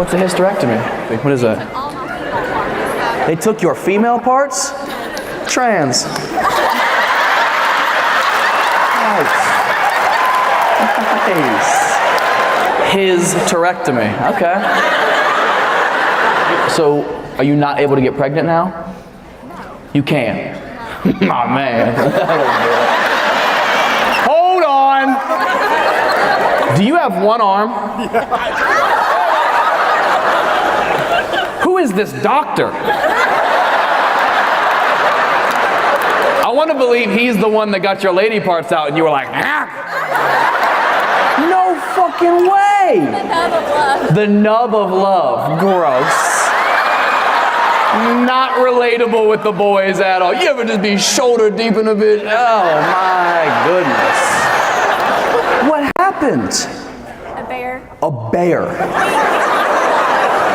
What's a hysterectomy? What is that? They took your female parts? Trans. Nice. His terectomy. Okay. So, are you not able to get pregnant now? You can. Aw, man. Hold on. Do you have one arm? Who is this doctor? I want to believe he's the one that got your lady parts out and you were like, ah. No fucking way. The nub of love. The nub of love. Gross. Not relatable with the boys at all. You ever just be shoulder deep in a bitch? Oh my goodness. What happened? A bear. A bear.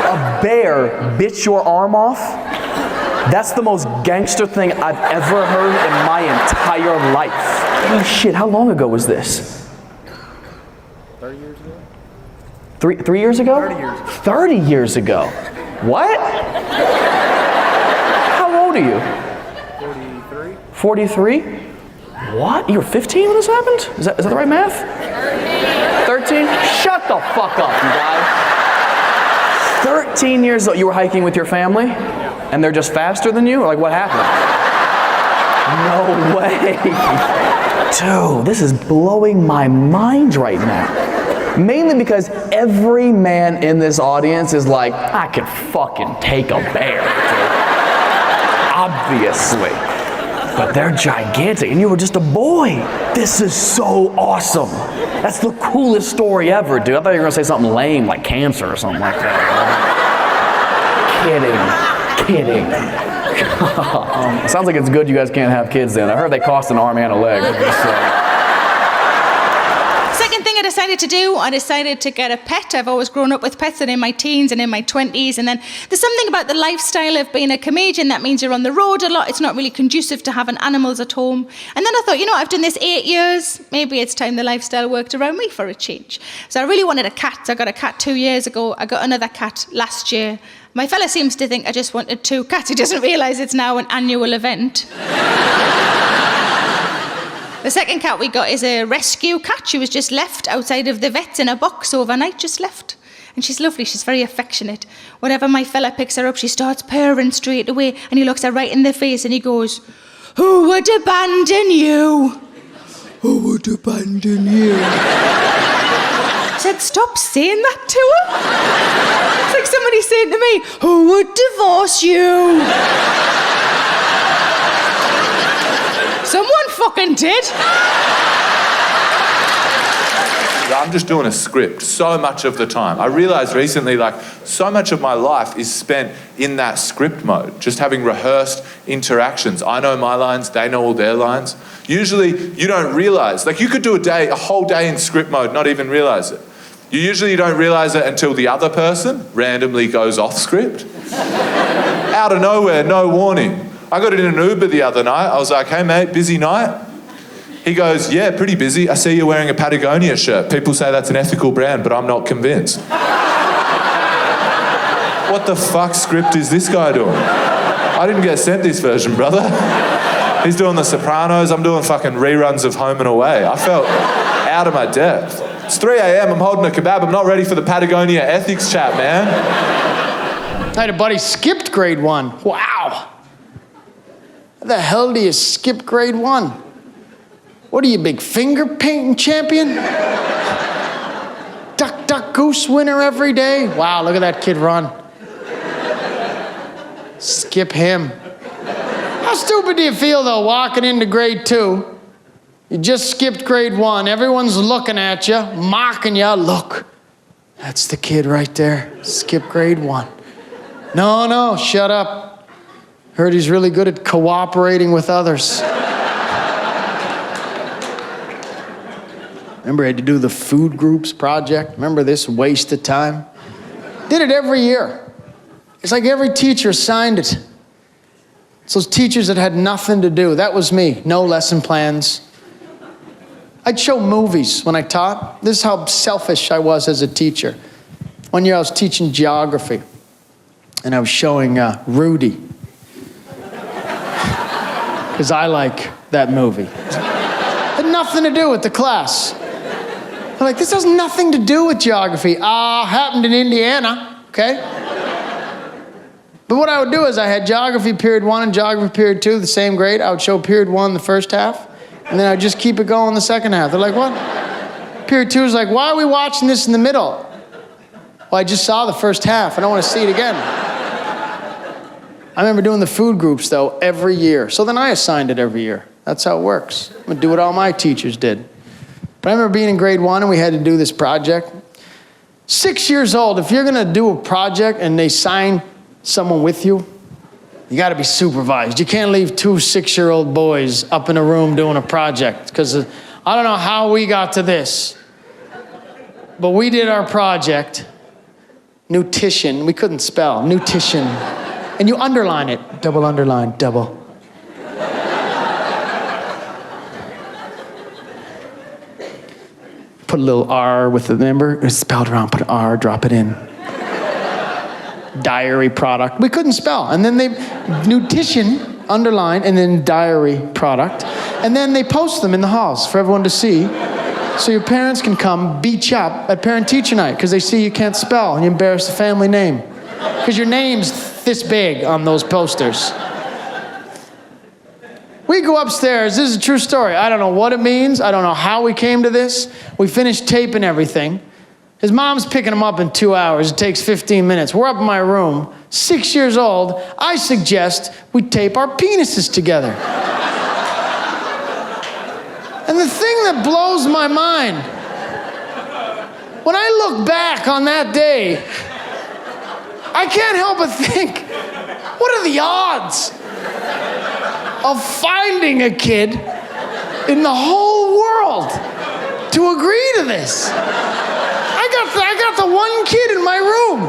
A bear bit your arm off? That's the most gangster thing I've ever heard in my entire life. Holy shit, how long ago was this? 30 years ago. Three years ago? 30 years ago. 30 years ago. What? How old are you? 43. 43? What? You were 15 when this happened? Is that the right math? 13? Shut the fuck up, you guys. 13 years old. You were hiking with your family? And they're just faster than you? Or like, what happened? No way. Dude, this is blowing my mind right now. Mainly because every man in this audience is like, I could fucking take a bear, dude. Obviously. But they're gigantic, and you were just a boy. This is so awesome. That's the coolest story ever, dude. I thought you were gonna say something lame, like cancer or something like that. Kidding. Sounds like it's good you guys can't have kids then. I heard they cost an arm and a leg. Second thing I decided to get a pet. I've always grown up with pets, and in my teens and in my 20s. And then there's something about the lifestyle of being a comedian that means you're on the road a lot. It's not really conducive to having animals at home. And then I thought, I've done this 8 years. Maybe it's time the lifestyle worked around me for a change. So I really wanted a cat. I got a cat 2 years ago. I got another cat last year. My fella seems to think I just wanted 2 cats. He doesn't realise it's now an annual event. The second cat we got is a rescue cat. She was just left outside of the vet in a box overnight, just left. And she's lovely, she's very affectionate. Whenever my fella picks her up, she starts purring straight away, and he looks her right in the face and he goes, "Who would abandon you? Who would abandon you?" I said, stop saying that to her. It's like somebody saying to me, "Who would divorce you?" Someone fucking did. I'm just doing a script so much of the time. I realized recently, so much of my life is spent in that script mode, just having rehearsed interactions. I know my lines, they know all their lines. Usually, you don't realize. You could do a whole day in script mode, not even realize it. You usually don't realize it until the other person randomly goes off script. Out of nowhere, no warning. I got in an Uber the other night. I was like, "Hey mate, busy night?" He goes, "Yeah, pretty busy. I see you're wearing a Patagonia shirt. People say that's an ethical brand, but I'm not convinced." What the fuck script is this guy doing? I didn't get sent this version, brother. He's doing The Sopranos. I'm doing fucking reruns of Home and Away. I felt out of my depth. It's 3 a.m. I'm holding a kebab. I'm not ready for the Patagonia ethics chat, man. I had a buddy skipped grade 1. Wow. How the hell do you skip grade 1? What are you, big finger painting champion? Duck, duck, goose winner every day? Wow, look at that kid run. Skip him. How stupid do you feel, though, walking into grade 2? You just skipped grade 1. Everyone's looking at you, mocking you. Look, that's the kid right there. Skip grade 1. No, shut up. Heard he's really good at cooperating with others. Remember, I had to do the food groups project. Remember this waste of time? Did it every year. It's like every teacher signed it. It's those teachers that had nothing to do. That was me. No lesson plans. I'd show movies when I taught. This is how selfish I was as a teacher. One year I was teaching geography, and I was showing Rudy, because I like that movie. Had nothing to do with the class. I'm like, this has nothing to do with geography. Happened in Indiana, okay? But what I would do is I had geography period 1 and geography period 2, the same grade. I would show period 1 the first half, and then I'd just keep it going the second half. They're like, what? Period 2 is like, why are we watching this in the middle? Well, I just saw the first half. I don't want to see it again. I remember doing the food groups, though, every year. So then I assigned it every year. That's how it works. I'm going to do what all my teachers did. But I remember being in grade 1, and we had to do this project. 6 years old, if you're going to do a project and they sign someone with you, you got to be supervised. You can't leave 2 6-year-old boys up in a room doing a project, because I don't know how we got to this, but we did our project. Nutrition. We couldn't spell. Nutrition. And you underline it. Double underline, double. Put a little R with the number. It's spelled wrong. Put an R, drop it in. Diary product. We couldn't spell. And then nutrition, underline, and then diary product. And then they post them in the halls for everyone to see. So your parents can come beat you up at parent-teacher night because they see you can't spell and you embarrass the family name. Because your name's this big on those posters. We go upstairs. This is a true story. I don't know what it means. I don't know how we came to this. We finished taping everything. His mom's picking him up in 2 hours. It takes 15 minutes. We're up in my room, 6 years old. I suggest we tape our penises together. And the thing that blows my mind, when I look back on that day, I can't help but think, what are the odds of finding a kid in the whole world to agree to this? I got the one kid in my room.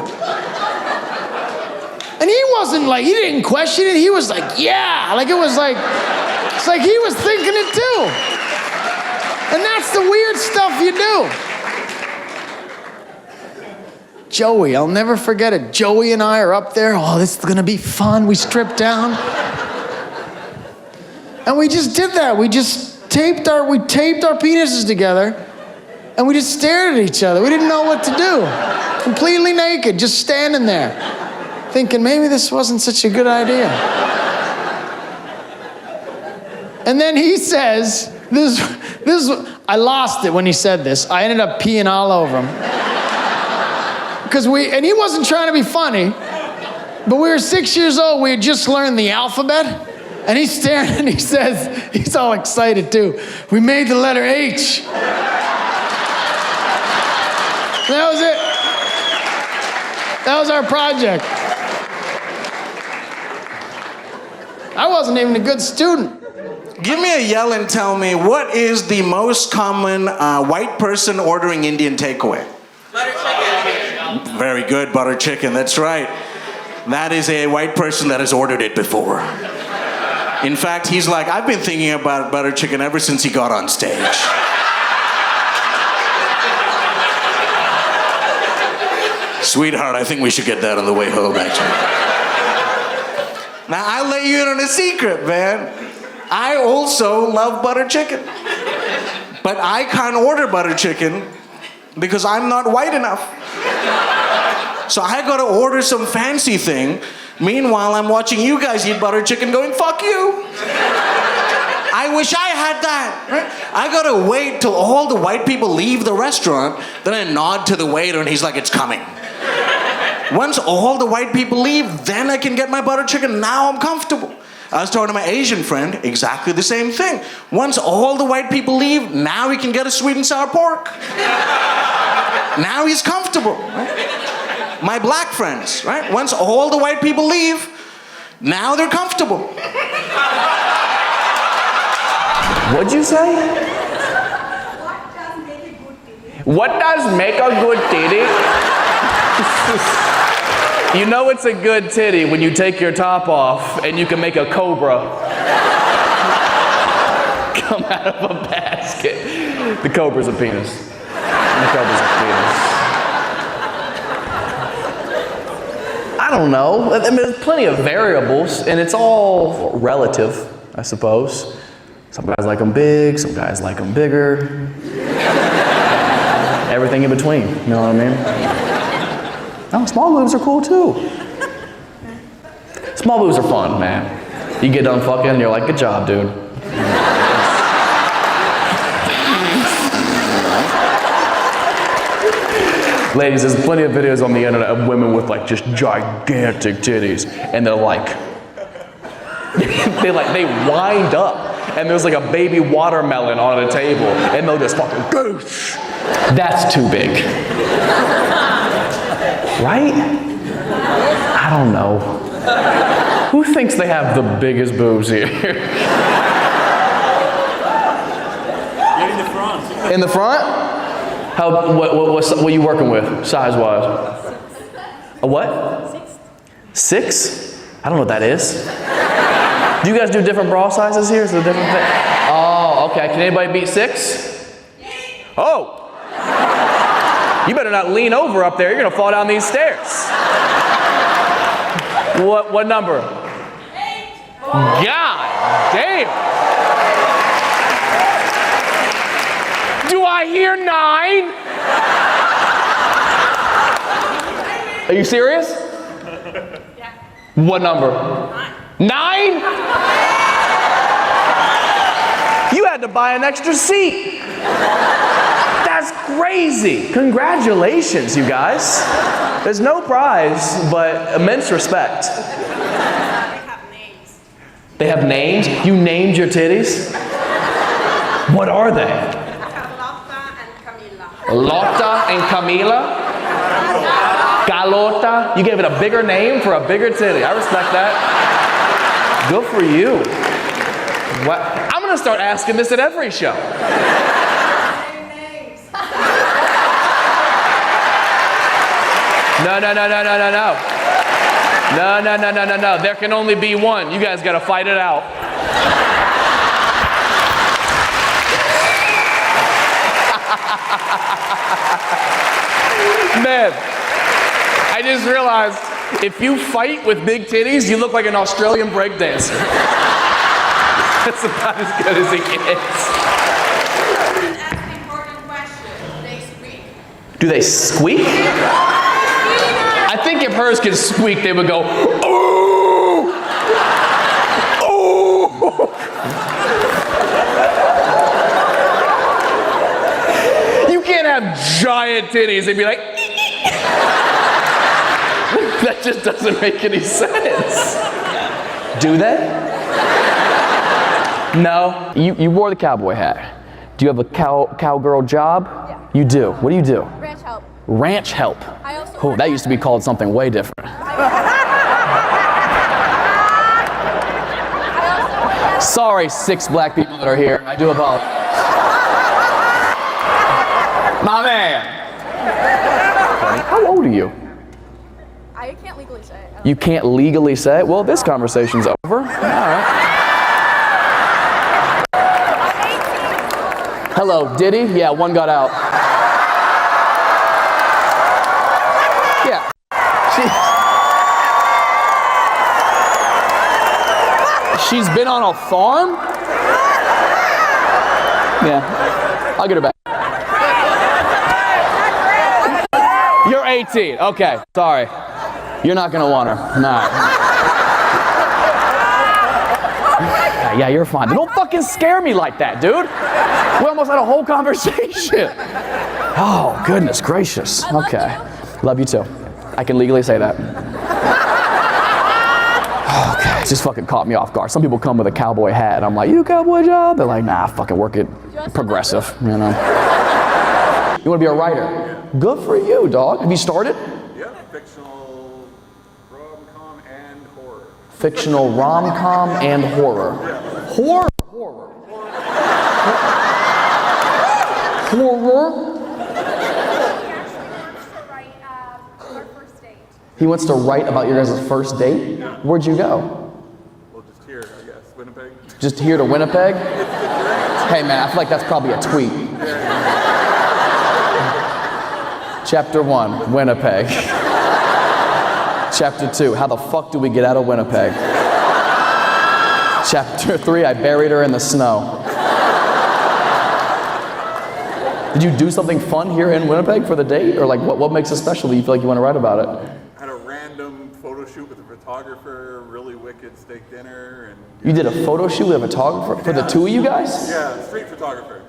And he wasn't like, he didn't question it. He was like, yeah. Like, it's like he was thinking it too. And that's the weird stuff you do. Joey, I'll never forget it. Joey and I are up there. Oh, this is gonna be fun. We stripped down. And we just did that. We taped our penises together, and we just stared at each other. We didn't know what to do. Completely naked, just standing there, thinking maybe this wasn't such a good idea. And then he says, I lost it when he said this. I ended up peeing all over him. And he wasn't trying to be funny, but we were 6 years old. We had just learned the alphabet. And he's staring and he says, he's all excited too, we made the letter H. That was it. That was our project. I wasn't even a good student. Give me a yell and tell me, what is the most common white person ordering Indian takeaway? Butter chicken. Very good, butter chicken, that's right. That is a white person that has ordered it before. In fact, he's like, I've been thinking about butter chicken ever since he got on stage. Sweetheart, I think we should get that on the way home, actually. Now, I'll let you in on a secret, man. I also love butter chicken. But I can't order butter chicken because I'm not white enough. So I gotta order some fancy thing. Meanwhile, I'm watching you guys eat butter chicken going, fuck you. I wish I had that, right? I gotta wait till all the white people leave the restaurant, then I nod to the waiter and he's like, it's coming. Once all the white people leave, then I can get my butter chicken. Now I'm comfortable. I was talking to my Asian friend, exactly the same thing. Once all the white people leave, now he can get a sweet and sour pork. Now he's comfortable, right? My black friends, right? Once all the white people leave, now they're comfortable. What'd you say? What does make a good titty? You know it's a good titty when you take your top off and you can make a cobra come out of a basket. The cobra's a penis. The cobra's a penis. I don't know. I mean, there's plenty of variables, and it's all relative, I suppose. Some guys like them big, some guys like them bigger. Everything in between, you know what I mean? No, small boobs are cool too. Small boobs are fun, man. You get done fucking and you're like, good job, dude. Ladies, there's plenty of videos on the internet of women with like just gigantic titties, and they're like, they wind up, and there's like a baby watermelon on a table, and they'll just fucking goosh. That's too big. Right? I don't know. Who thinks they have the biggest boobs here? Get in the front. In the front? What are you working with, size-wise? A what? 6? I don't know what that is. Do you guys do different bra sizes here? Is it a different thing? Oh, okay. Can anybody beat 6? Oh! You better not lean over up there. You're gonna fall down these stairs. What number? 8. God damn! Do I hear 9? Are you serious? Yeah. What number? 9? You had to buy an extra seat. That's crazy. Congratulations, you guys. There's no prize, but immense respect. They have names. They have names? You named your titties? What are they? I have Lotta and Camilla. Lotta and Camila? Galota? You gave it a bigger name for a bigger titty. I respect that. Good for you. What? I'm gonna start asking this at every show. Same names. No. No. There can only be one. You guys gotta fight it out. Man, I just realized if you fight with big titties, you look like an Australian breakdancer. That's about as good as it gets. Ask the important question. They squeak. Do they squeak? I think if hers could squeak, they would go, ooh! Ooh! You can't have giant titties and be like, that just doesn't make any sense. Do they? No? You wore the cowboy hat. Do you have a cowgirl job? Yeah. You do. What do you do? Ranch help. Ranch help. I also Oh, work that used to be called something way different. Sorry, 6 black people that are here. I do apologize. My man. How old are you? I can't legally say it. You can't legally say it? Well, this conversation's over. All right. Hello, Diddy? Yeah, one got out. Yeah. She's been on a farm? Yeah. I'll get her back. You're 18. Okay, sorry. You're not gonna want her. Nah. Yeah, you're fine. Don't fucking scare me like that, dude. We almost had a whole conversation. Oh, goodness gracious. Okay. Love you too. I can legally say that. Okay, it just fucking caught me off guard. Some people come with a cowboy hat, and I'm like, you do a cowboy job? They're like, nah, fucking work it progressive, you know. You wanna be a writer? Good for you, dog. Have you started? Yeah, fictional rom-com and horror. Fictional rom-com and horror. Horror? Horror. He wants to write about your guys' first date? Where'd you go? Well, just here, I guess. Winnipeg. Just here to Winnipeg? Hey man, I feel like that's probably a tweet. Chapter 1, Winnipeg. Chapter 2, how the fuck do we get out of Winnipeg? Chapter 3, I buried her in the snow. Did you do something fun here in Winnipeg for the date? Or like what makes it special that you feel like you want to write about it? I had a random photo shoot with a photographer, really wicked steak dinner, and You did a photo shoot with a photographer for the two of you guys? yeah, street photographer.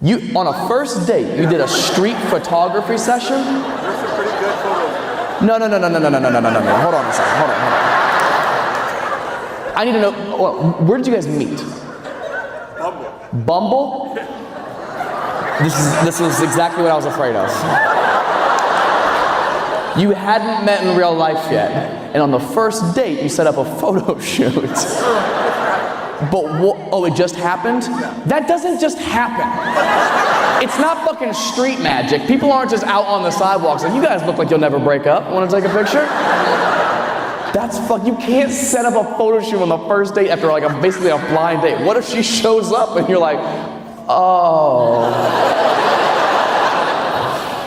You, on a first date, you did a street photography session? There's some pretty good photos there. No. Hold on a second, hold on. I need to know, where did you guys meet? Bumble? This is exactly what I was afraid of. You hadn't met in real life yet, and on the first date, you set up a photo shoot. But it just happened? That doesn't just happen. It's not fucking street magic. People aren't just out on the sidewalks like, you guys look like you'll never break up. Want to take a picture? You can't set up a photo shoot on the first date after like basically a blind date. What if she shows up and you're like, oh,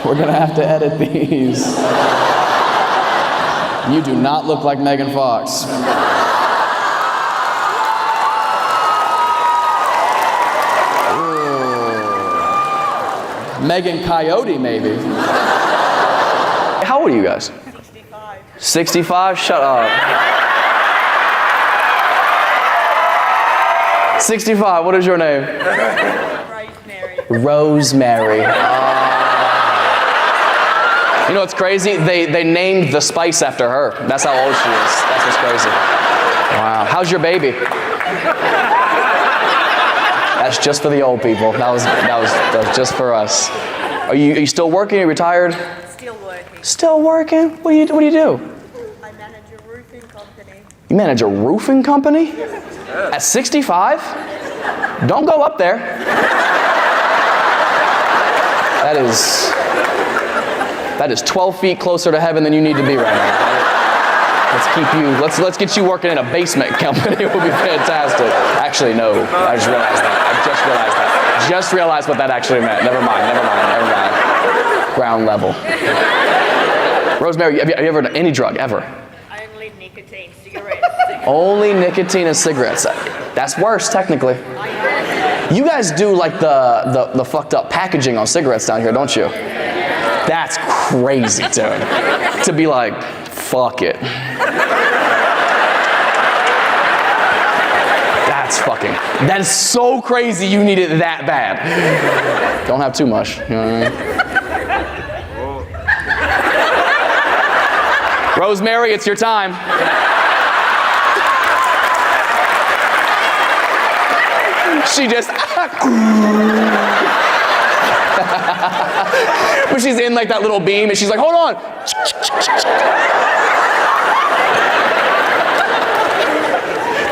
we're gonna have to edit these. You do not look like Megan Fox. Megan Coyote, maybe. How old are you guys? 65. 65? Shut up. 65, what is your name? Rosemary. You know what's crazy? They named the spice after her. That's how old she is. That's what's crazy. Wow. How's your baby? That's just for the old people. That was just for us. Are you still working? Are you retired? Still working. Still working? What do you do? I manage a roofing company. You manage a roofing company? At 65? Don't go up there. That is 12 feet closer to heaven than you need to be right now. Let's get you working in a basement company. It would be fantastic. Actually, no. I just realized that. Just realized what that actually meant. Never mind. Ground level. Rosemary, have you ever done any drug, ever? Only nicotine cigarettes. Only nicotine and cigarettes. That's worse, technically. You guys do like the fucked up packaging on cigarettes down here, don't you? That's crazy, dude. To be like, fuck it. That is so crazy you need it that bad. Don't have too much, you know what I mean? Rosemary, it's your time. She just, but she's in like that little beam and she's like, hold on.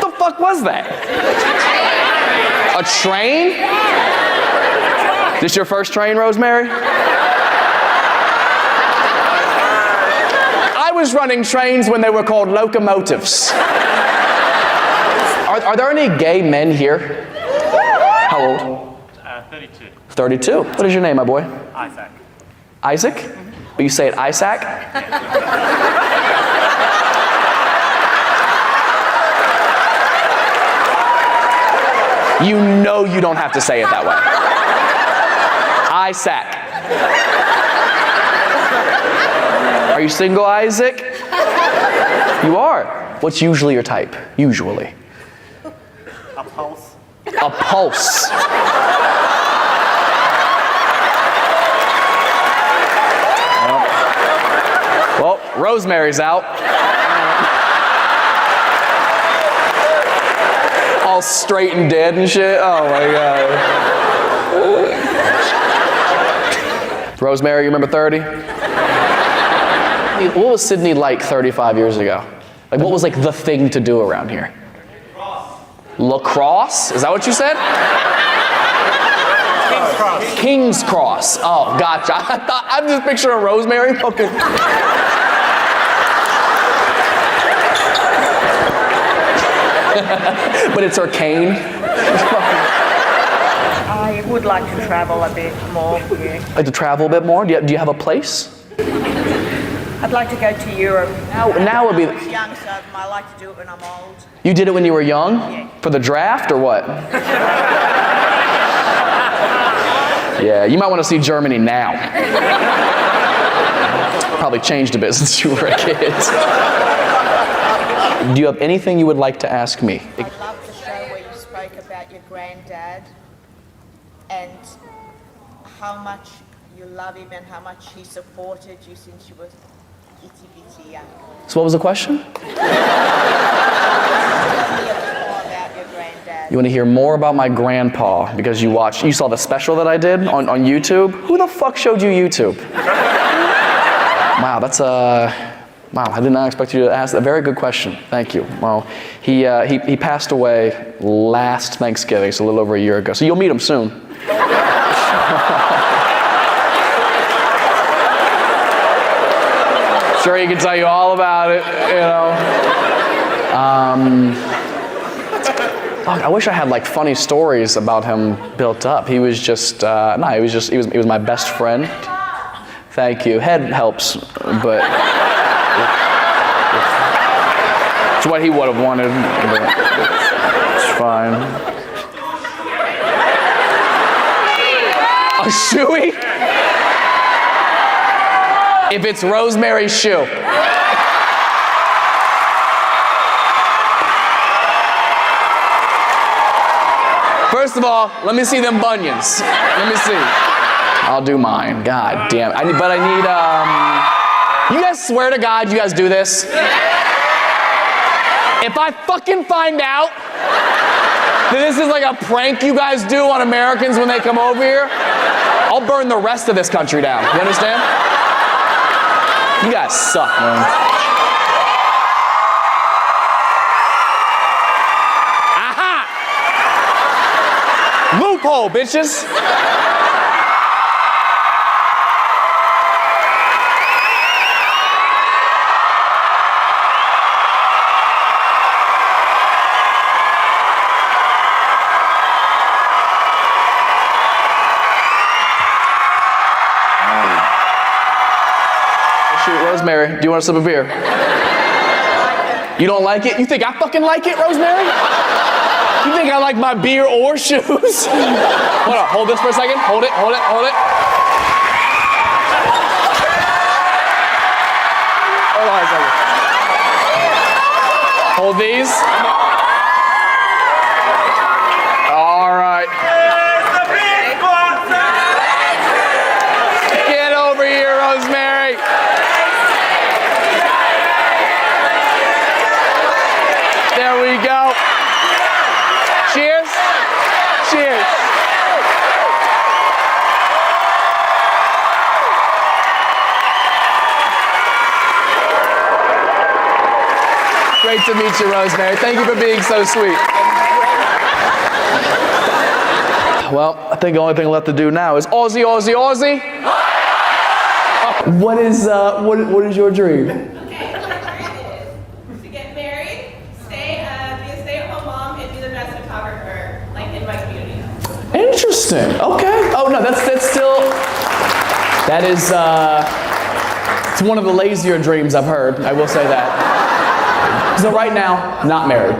What the fuck was that? A train? This your first train, Rosemary? I was running trains when they were called locomotives. Are there any gay men here? How old? 32. 32. What is your name, my boy? Isaac. Isaac? But you say it Isaac? You know you don't have to say it that way. Isaac. Are you single, Isaac? You are. What's usually your type? Usually. A pulse. A pulse. Well, Rosemary's out. All straight and dead and shit. Oh my God. Rosemary, you remember 30? What was Sydney like 35 years ago? Like, what was like the thing to do around here? Lacrosse? Is that what you said? King's Cross. Oh, gotcha. I'm just picturing Rosemary fucking. But it's her cane. I would like to travel a bit more, yeah. Like to travel a bit more? Do you have a place? I'd like to go to Europe. Now would be. When I was young, so I like to do it when I'm old. You did it when you were young? Yeah. For the draft or what? Yeah, you might want to see Germany now. Probably changed a bit since you were a kid. Do you have anything you would like to ask me? I love the show where you spoke about your granddad and how much you love him and how much he supported you since you were itty bitty young. So what was the question? Tell me a bit more about your granddad. You want to hear more about my grandpa because you saw the special that I did on YouTube? Who the fuck showed you YouTube? Wow, that's wow, I did not expect you to ask that. Very good question. Thank you. Well, he passed away last Thanksgiving, so a little over a year ago. So you'll meet him soon. Sure, he can tell you all about it, you know. Fuck, I wish I had like funny stories about him built up. He was just, he was my best friend. Thank you. Head helps, but it's what he would have wanted. But it's fine. A shoey? If it's Rosemary's shoe. First of all, let me see them bunions. Let me see. I'll do mine. God damn it. But I need, you guys swear to God you guys do this? If I fucking find out that this is like a prank you guys do on Americans when they come over here, I'll burn the rest of this country down. You understand? You guys suck, man. Aha! Loophole, bitches! Rosemary, do you want a sip of beer? You don't like it? You think I fucking like it, Rosemary? You think I like my beer or shoes? Hold on, hold this for a second. Hold it, hold it, hold it. Hold on a second. Hold these. All right. Get over here, Rosemary. There we go. Cheers. Cheers. Great to meet you, Rosemary. Thank you for being so sweet. Well, I think the only thing left to do now is Aussie, Aussie, Aussie. What is your dream? To get married, be a stay-at-home mom, and be the best photographer, like in my community. Interesting. Okay. Oh no, that's still. That is. It's one of the lazier dreams I've heard. I will say that. So right now, not married.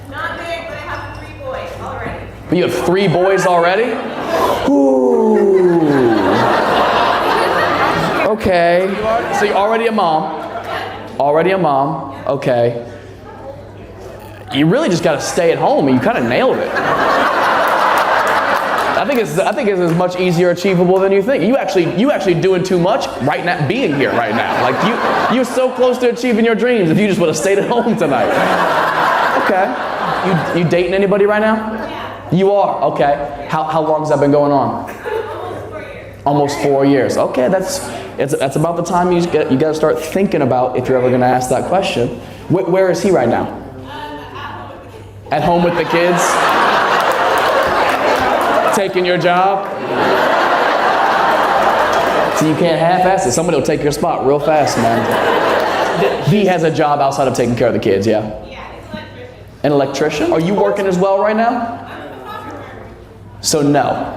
Not married, but I have 3 boys already. But you have 3 boys already? Ooh. Okay. So you're already a mom. Already a mom. Okay. You really just got to stay at home, and you kind of nailed it. I think it's as much easier achievable than you think. You actually doing too much right now, being here right now. Like you're so close to achieving your dreams if you just would have stayed at home tonight. Okay. You dating anybody right now? Yeah. You are? Okay. How long has that been going on? Almost 4 years. Almost 4 years. Okay, that's about the time you got to start thinking about if you're ever going to ask that question. Where is he right now? At home with the kids? Taking your job? So you can't half-ass it. Somebody will take your spot real fast, man. He has a job outside of taking care of the kids, yeah? Yeah, he's an electrician. An electrician? Are you working as well right now? I'm a photographer. So no.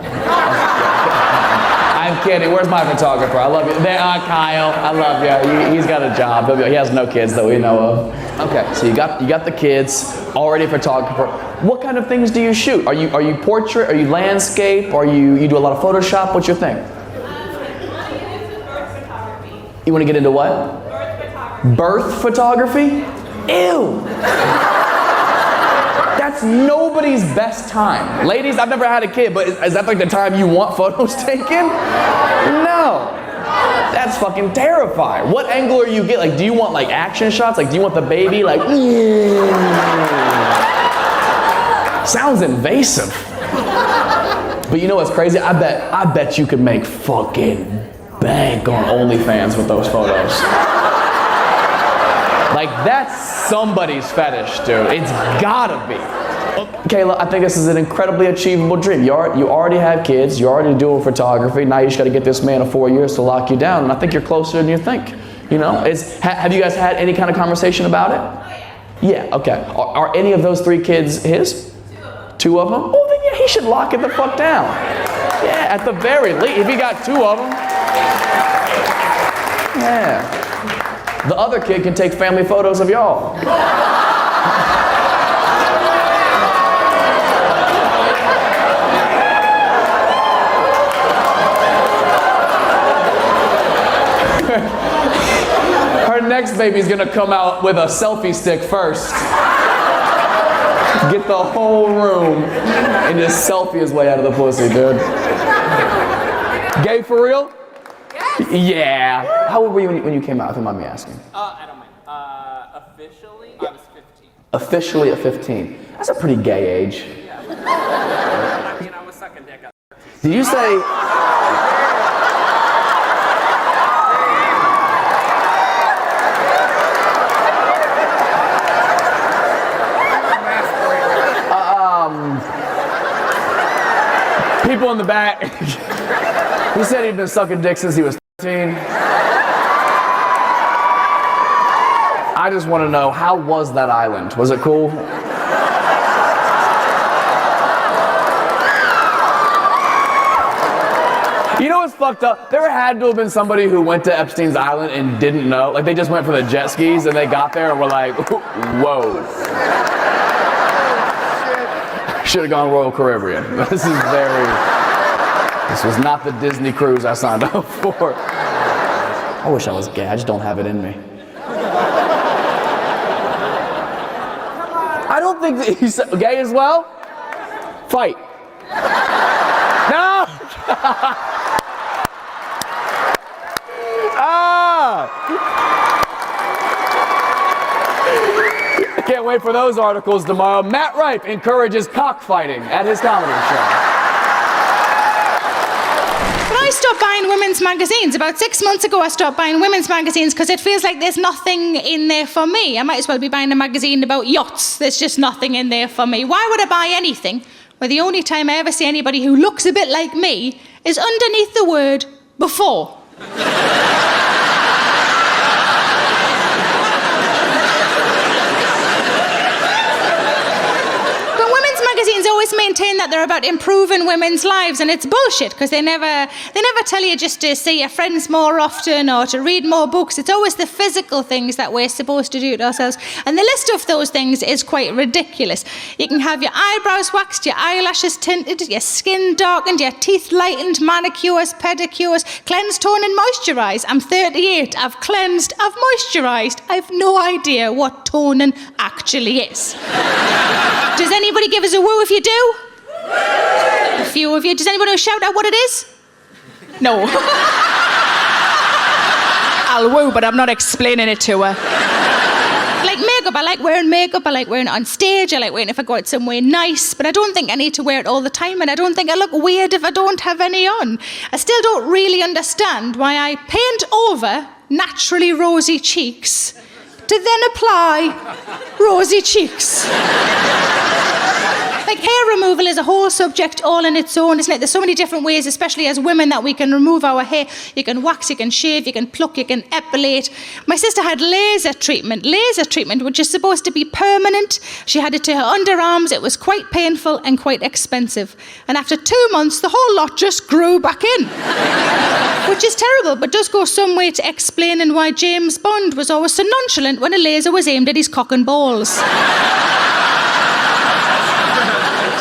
I I'm kidding. Where's my photographer? I love you. There, Kyle. I love you. He's got a job. He has no kids that we know of. Okay, so you got the kids, already a photographer. What kind of things do you shoot? Are you portrait? Are you landscape? Are you do a lot of Photoshop? What's your thing? I want to get into birth photography. You want to get into what? Birth photography. Birth photography? Ew. That's nobody's best time. Ladies, I've never had a kid, but is that like the time you want photos taken? No. That's fucking terrifying. What angle are you get? Like, do you want like action shots? Like, do you want the baby like? Sounds invasive. But you know what's crazy? I bet you could make fucking bank on OnlyFans with those photos. Like, that's somebody's fetish, dude. It's gotta be. Kayla, I think this is an incredibly achievable dream. You already have kids, you're already doing photography, now you just gotta get this man of 4 years to lock you down, and I think you're closer than you think. You know, have you guys had any kind of conversation about it? Oh, yeah. Yeah, okay. Are any of those 3 kids his? 2 of them? Oh, then yeah, he should lock it the fuck down. Yeah, at the very least, if he got 2 of them. Yeah. The other kid can take family photos of y'all. Her next baby's gonna come out with a selfie stick first. Get the whole room and just selfie his way out of the pussy, dude. Gay for real? Yes. Yeah. How old were you when you came out, if you mind me asking? I don't mind. Officially, I was 15. Officially at 15. That's a pretty gay age. Yeah. I mean, I was sucking dick at 13. Did you say... People in the back. He said he'd been sucking dick since he was 13. I just want to know, how was that island? Was it cool? You know what's fucked up? There had to have been somebody who went to Epstein's Island and didn't know. Like, they just went for the jet skis and they got there and were like, whoa. Should have gone Royal Caribbean. This was not the Disney cruise I signed up for. I wish I was gay, I just don't have it in me. I don't think that he's gay as well. Fight. No! I can't wait for those articles tomorrow. Matt Rife encourages cockfighting at his comedy show. But I stopped buying women's magazines. About 6 months ago, I stopped buying women's magazines because it feels like there's nothing in there for me. I might as well be buying a magazine about yachts. There's just nothing in there for me. Why would I buy anything where the only time I ever see anybody who looks a bit like me is underneath the word before? Magazines always maintain that they're about improving women's lives, and it's bullshit because they never tell you just to see your friends more often or to read more books. It's always the physical things that we're supposed to do to ourselves, and the list of those things is quite ridiculous. You can have your eyebrows waxed, your eyelashes tinted, your skin darkened, your teeth lightened, manicures, pedicures, cleansed, toned and moisturised. I'm 38, I've cleansed, I've moisturised. I've no idea what toning actually is. Does anybody give us a woo if you do? A few of you. Does anybody want to shout out what it is? No. I'll woo, but I'm not explaining it to her. Like makeup, I like wearing makeup, I like wearing it on stage, I like wearing it if I go out somewhere nice, but I don't think I need to wear it all the time, and I don't think I look weird if I don't have any on. I still don't really understand why I paint over naturally rosy cheeks to then apply rosy cheeks. Like, hair removal is a whole subject all in its own, isn't it? There's so many different ways, especially as women, that we can remove our hair. You can wax, you can shave, you can pluck, you can epilate. My sister had laser treatment, which is supposed to be permanent. She had it to her underarms. It was quite painful and quite expensive. And after 2 months, the whole lot just grew back in. Which is terrible, but does go some way to explaining why James Bond was always so nonchalant when a laser was aimed at his cock and balls.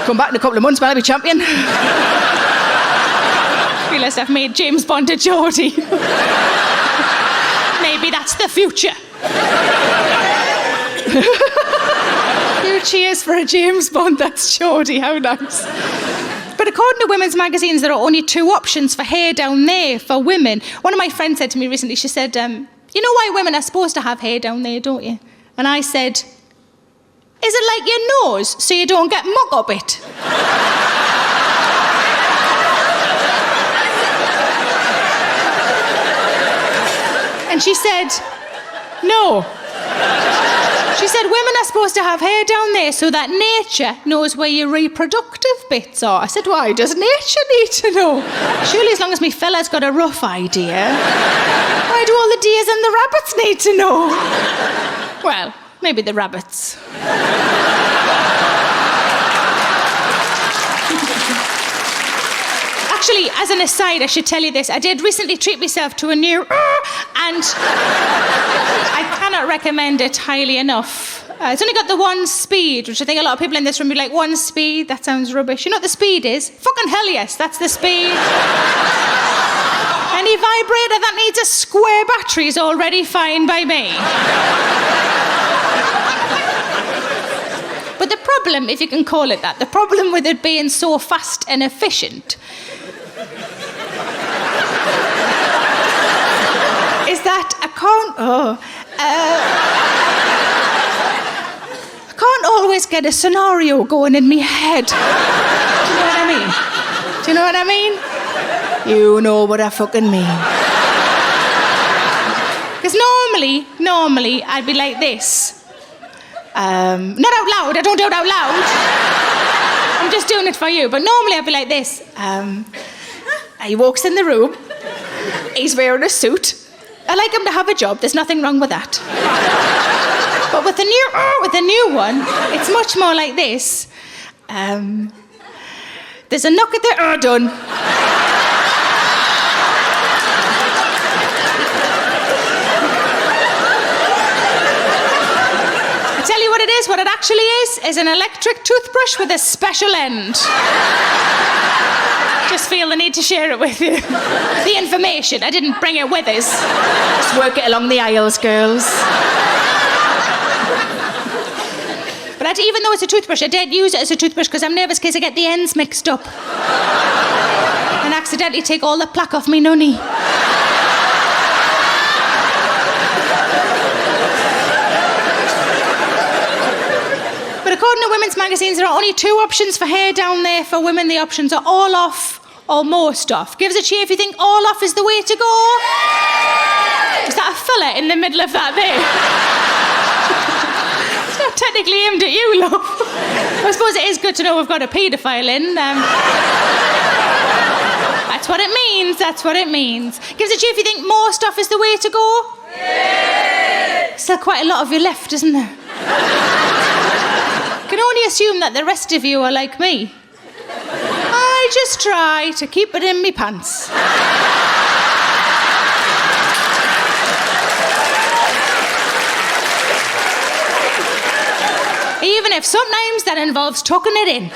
Come back in a couple of months, man, I'll be champion. Realised I've made James Bond a Geordie. Maybe that's the future. Few cheers for a James Bond that's Geordie, how nice. But according to women's magazines, there are only 2 options for hair down there for women. One of my friends said to me recently, she said, you know why women are supposed to have hair down there, don't you? And I said, is it like your nose, so you don't get muck up it? And she said, no. She said, women are supposed to have hair down there so that nature knows where your reproductive bits are. I said, why does nature need to know? Surely as long as me fella's got a rough idea. Why do all the deers and the rabbits need to know? Well, maybe the rabbits. Actually, as an aside, I should tell you this. I did recently treat myself to a new and I cannot recommend it highly enough. It's only got the 1 speed, which I think a lot of people in this room would be like, 1 speed? That sounds rubbish. You know what the speed is? Fucking hell yes, that's the speed. Any vibrator that needs a square battery is already fine by me. But the problem, if you can call it that, the problem with it being so fast and efficient is that I can't always get a scenario going in my head. Do you know what I mean? Do you know what I mean? You know what I fucking mean. Because normally I'd be like this. Not out loud, I don't do it out loud. I'm just doing it for you. But normally I'd be like this. He walks in the room. He's wearing a suit. I like him to have a job. There's nothing wrong with that. But with the new one, it's much more like this. There's a knock at the done. I tell you what it is. What it actually is an electric toothbrush with a special end. Just feel the need to share it with you. The information. I didn't bring it with us. Just work it along the aisles, girls. But even though it's a toothbrush, I don't use it as a toothbrush because I'm nervous in case I get the ends mixed up. And accidentally take all the plaque off me nunny. But according to women's magazines, there are only 2 options for hair down there for women. The options are all off or most off. Give us a cheer if you think all off is the way to go. Is that a fella in the middle of that there? It's not technically aimed at you, love. I suppose it is good to know we've got a paedophile in. That's what it means, that's what it means. Give us a cheer if you think most off is the way to go. Still quite a lot of you left, isn't there? I can only assume that the rest of you are like me. I just try to keep it in me pants. Even if sometimes that involves tucking it in.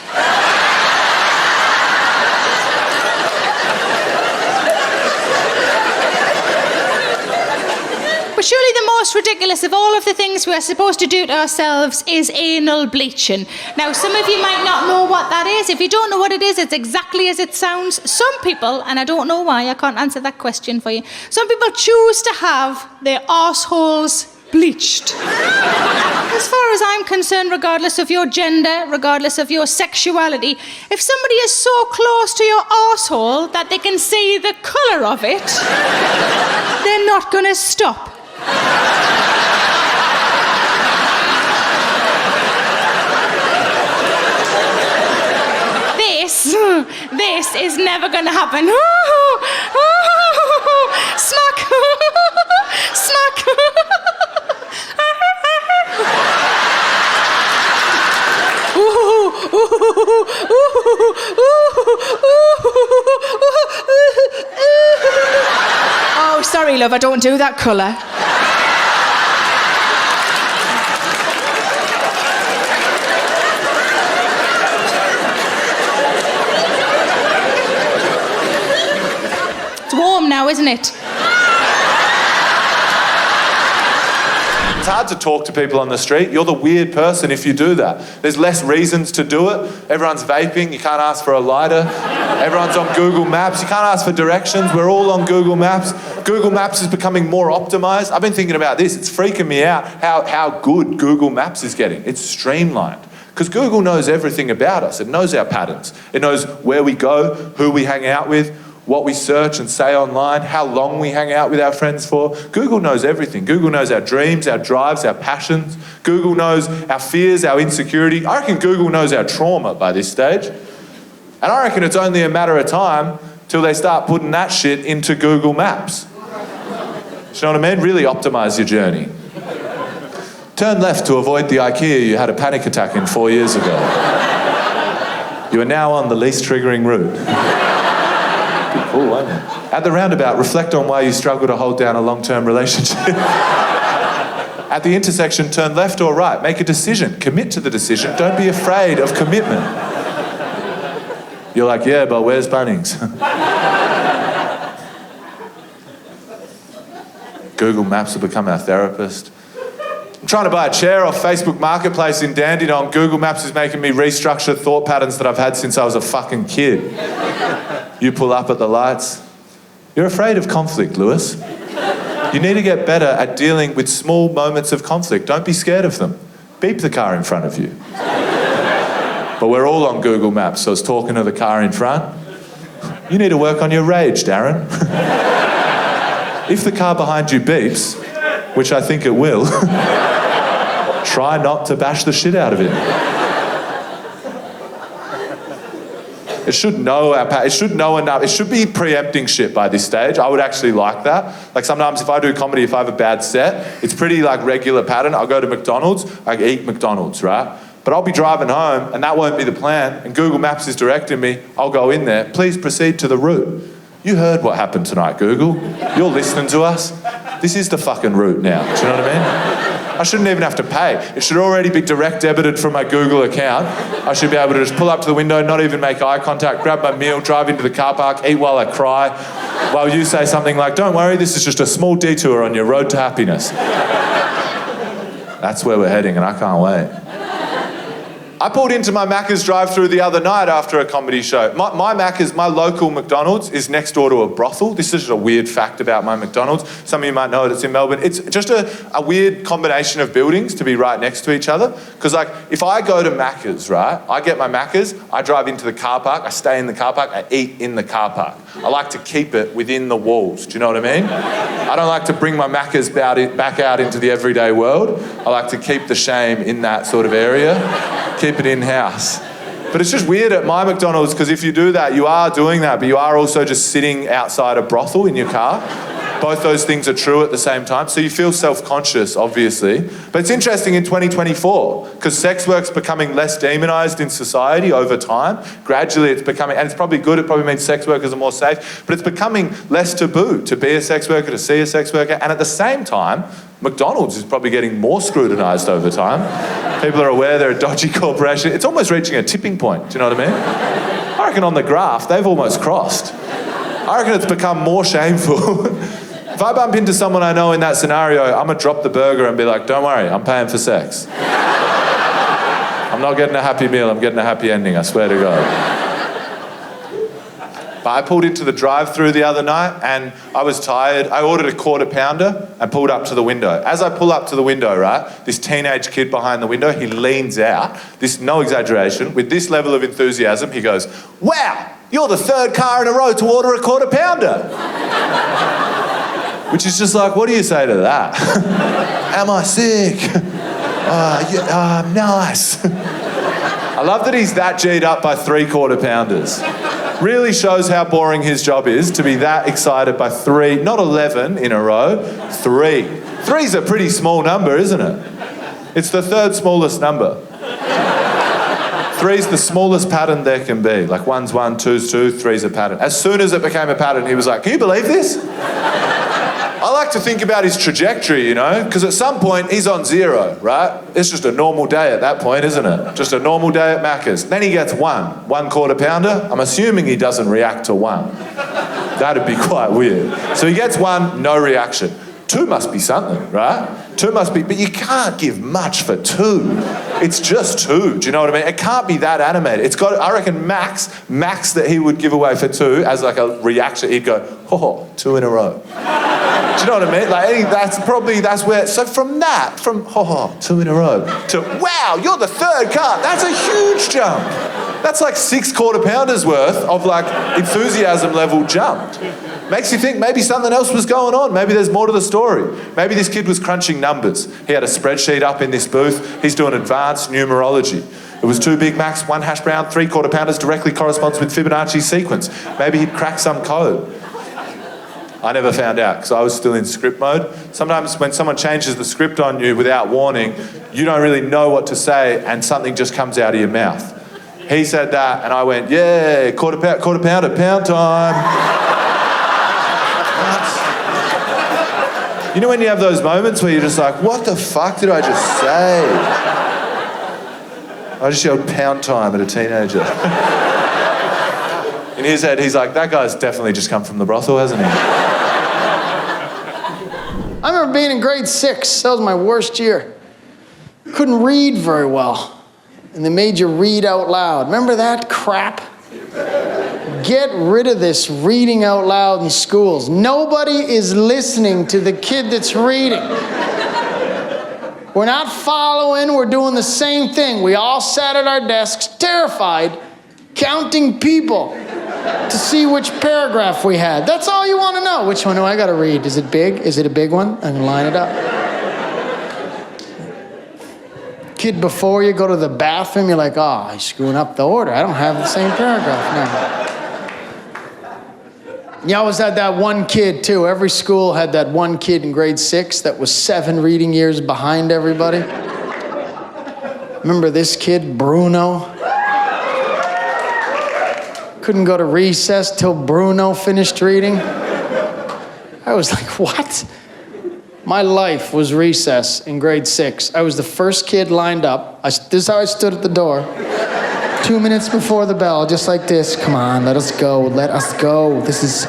But surely the most ridiculous of all of the things we are supposed to do to ourselves is anal bleaching. Now, some of you might not know what that is. If you don't know what it is, it's exactly as it sounds. Some people, and I don't know why, I can't answer that question for you, some people choose to have their arseholes bleached. As far as I'm concerned, regardless of your gender, regardless of your sexuality, if somebody is so close to your arsehole that they can see the colour of it, they're not going to stop. This is never going to happen. Smack. Smack. Oh, sorry, love, I don't do that colour. It's warm now, isn't it? It's hard to talk to people on the street. You're the weird person if you do that. There's less reasons to do it. Everyone's vaping. You can't ask for a lighter. Everyone's on Google Maps. You can't ask for directions. We're all on Google Maps. Google Maps is becoming more optimized. I've been thinking about this. It's freaking me out how good Google Maps is getting. It's streamlined. Because Google knows everything about us. It knows our patterns. It knows where we go, who we hang out with, what we search and say online, how long we hang out with our friends for. Google knows everything. Google knows our dreams, our drives, our passions. Google knows our fears, our insecurity. I reckon Google knows our trauma by this stage. And I reckon it's only a matter of time till they start putting that shit into Google Maps. Do you know what I mean? Really optimise your journey. Turn left to avoid the IKEA you had a panic attack in 4 years ago. You are now on the least triggering route. Cool, won't it? At the roundabout, reflect on why you struggle to hold down a long-term relationship. At the intersection, turn left or right. Make a decision. Commit to the decision. Don't be afraid of commitment. You're like, yeah, but where's Bunnings? Google Maps will become our therapist. I'm trying to buy a chair off Facebook Marketplace in Dandenong. Google Maps is making me restructure thought patterns that I've had since I was a fucking kid. You pull up at the lights. You're afraid of conflict, Lewis. You need to get better at dealing with small moments of conflict. Don't be scared of them. Beep the car in front of you. But we're all on Google Maps, so it's talking to the car in front. You need to work on your rage, Darren. If the car behind you beeps, which I think it will, try not to bash the shit out of it. It should know it should know enough. It should be preempting shit by this stage. I would actually like that. Like sometimes if I do comedy, if I have a bad set, it's pretty like regular pattern. I'll go to McDonald's, I eat McDonald's, right? But I'll be driving home and that won't be the plan. And Google Maps is directing me. I'll go in there. Please proceed to the route. You heard what happened tonight, Google. You're listening to us. This is the fucking route now. Do you know what I mean? I shouldn't even have to pay. It should already be direct debited from my Google account. I should be able to just pull up to the window, not even make eye contact, grab my meal, drive into the car park, eat while I cry, while you say something like, don't worry, this is just a small detour on your road to happiness. That's where we're heading and I can't wait. I pulled into my Macca's drive-through the other night after a comedy show. My Macca's, my local McDonald's, is next door to a brothel. This is just a weird fact about my McDonald's. Some of you might know it, it's in Melbourne. It's just a weird combination of buildings to be right next to each other. Because like, if I go to Macca's, right, I get my Macca's, I drive into the car park, I stay in the car park, I eat in the car park. I like to keep it within the walls, do you know what I mean? I don't like to bring my Macca's back out into the everyday world. I like to keep the shame in that sort of area. Keep it in-house. But it's just weird at my McDonald's because if you do that, you are doing that, but you are also just sitting outside a brothel in your car. Both those things are true at the same time. So you feel self-conscious, obviously. But it's interesting in 2024 because sex work's becoming less demonized in society over time. Gradually it's becoming, and it's probably good, it probably means sex workers are more safe, but it's becoming less taboo to be a sex worker, to see a sex worker. And at the same time, McDonald's is probably getting more scrutinised over time. People are aware they're a dodgy corporation. It's almost reaching a tipping point, do you know what I mean? I reckon on the graph, they've almost crossed. I reckon it's become more shameful. If I bump into someone I know in that scenario, I'm going to drop the burger and be like, don't worry, I'm paying for sex. I'm not getting a happy meal, I'm getting a happy ending, I swear to God. But I pulled into the drive-through the other night and I was tired. I ordered a quarter pounder and pulled up to the window. As I pull up to the window, right, this teenage kid behind the window, he leans out, this, no exaggeration, with this level of enthusiasm, he goes, wow, you're the third car in a row to order a quarter pounder. Which is just like, what do you say to that? Am I sick? Nice. I love that he's that G'd up by 3 quarter pounders. Really shows how boring his job is to be that excited by 3, not 11 in a row, 3. 3's a pretty small number, isn't it? It's the 3rd smallest number. 3's the smallest pattern there can be. Like 1's 1, 2's 2, 3's a pattern. As soon as it became a pattern, he was like, can you believe this? I like to think about his trajectory, you know, because at some point he's on 0, right? It's just a normal day at that point, isn't it? Just a normal day at Macca's. Then he gets 1 quarter pounder. I'm assuming he doesn't react to 1. That'd be quite weird. So he gets 1, no reaction. 2 must be something, right? 2 must be, but you can't give much for 2. It's just 2, do you know what I mean? It can't be that animated. It's got, I reckon max that he would give away for 2 as like a reaction, he'd go, 2 in a row. Do you know what I mean? Like, that's where, so from 2 in a row, to, wow, you're the 3rd card. That's a huge jump. That's like 6 quarter pounders worth of like enthusiasm level jumped. Makes you think maybe something else was going on. Maybe there's more to the story. Maybe this kid was crunching numbers. He had a spreadsheet up in this booth. He's doing advanced numerology. It was 2 Big Macs, 1 hash brown, 3 quarter pounders directly corresponds with Fibonacci sequence. Maybe he'd cracked some code. I never found out because I was still in script mode. Sometimes when someone changes the script on you without warning, you don't really know what to say and something just comes out of your mouth. He said that and I went, yeah, quarter pounder, pound time. You know when you have those moments where you're just like, what the fuck did I just say? I just yelled pound time at a teenager. In his head, he's like, that guy's definitely just come from the brothel, hasn't he? I remember being in grade 6. That was my worst year. Couldn't read very well. And they made you read out loud. Remember that crap? Get rid of this reading out loud in schools. Nobody is listening to the kid that's reading. We're not following, we're doing the same thing. We all sat at our desks, terrified, counting people to see which paragraph we had. That's all you want to know. Which one do I got to read? Is it big? Is it a big one? I can line it up. Kid, before you go to the bathroom, you're like, oh, he's screwing up the order. I don't have the same paragraph now. You always had that one kid, too. Every school had that one kid in grade 6 that was 7 reading years behind everybody. Remember this kid, Bruno? Couldn't go to recess till Bruno finished reading. I was like, what? My life was recess in grade 6. I was the first kid lined up. This is how I stood at the door. 2 minutes before the bell, just like this. Come on, let us go, let us go. This is...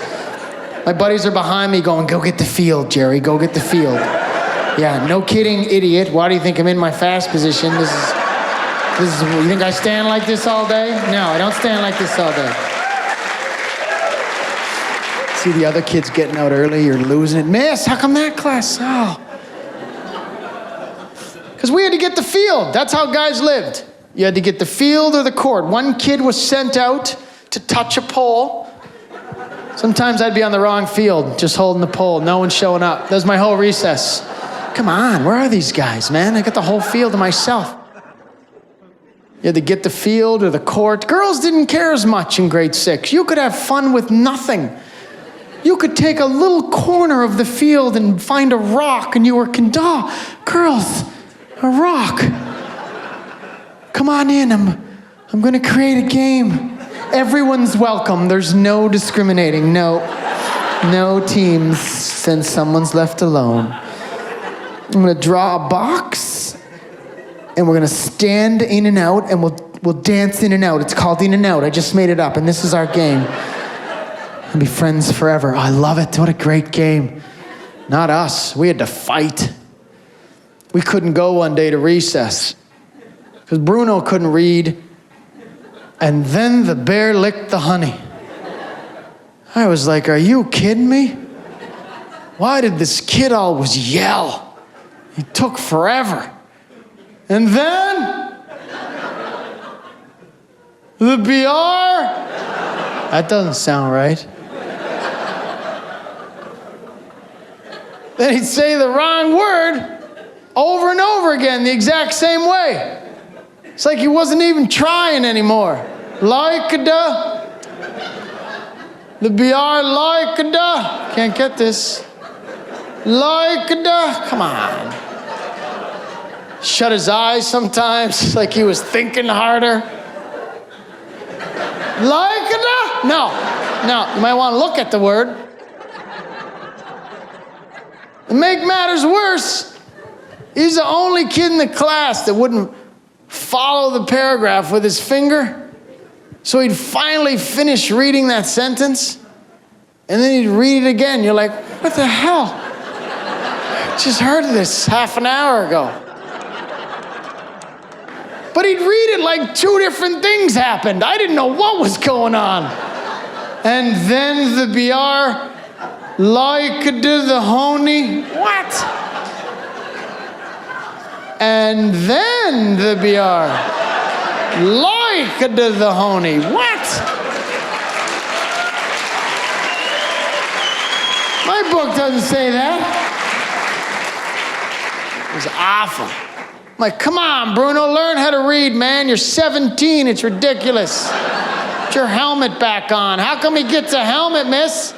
My buddies are behind me going, go get the field, Gerry, go get the field. Yeah, no kidding, idiot. Why do you think I'm in my fast position? This is, you think I stand like this all day? No, I don't stand like this all day. See the other kids getting out early, you're losing it. Miss, how come that class? Oh. Because we had to get the field. That's how guys lived. You had to get the field or the court. One kid was sent out to touch a pole. Sometimes I'd be on the wrong field, just holding the pole, no one showing up. That was my whole recess. Come on, where are these guys, man? I got the whole field to myself. You had to get the field or the court. Girls didn't care as much in grade 6. You could have fun with nothing. You could take a little corner of the field and find a rock and you were girls, a rock. Come on in, I'm gonna create a game. Everyone's welcome. There's no discriminating. No teams since someone's left alone. I'm gonna draw a box and we're gonna stand in and out and we'll dance in and out. It's called in and out. I just made it up and this is our game. We'll be friends forever. Oh, I love it. What a great game. Not us. We had to fight. We couldn't go one day to recess because Bruno couldn't read. And then the bear licked the honey. I was like, are you kidding me? Why did this kid always yell? He took forever. And then, the BR? That doesn't sound right. Then he'd say the wrong word over and over again the exact same way. It's like he wasn't even trying anymore. Like da. The BR Loikada. Can't get this. Loikada. Come on. Shut his eyes sometimes, like he was thinking harder. Loikada? No. You might want to look at the word. To make matters worse, he's the only kid in the class that wouldn't follow the paragraph with his finger. So he'd finally finish reading that sentence, and then he'd read it again. You're like, what the hell? I just heard this half an hour ago. But he'd read it like two different things happened. I didn't know what was going on. And then the BR, like the honey, what? And then the BR, like the honey, what? My book doesn't say that. It was awful. I'm like, come on, Bruno, learn how to read, man. You're 17, it's ridiculous. Put your helmet back on. How come he gets a helmet, miss?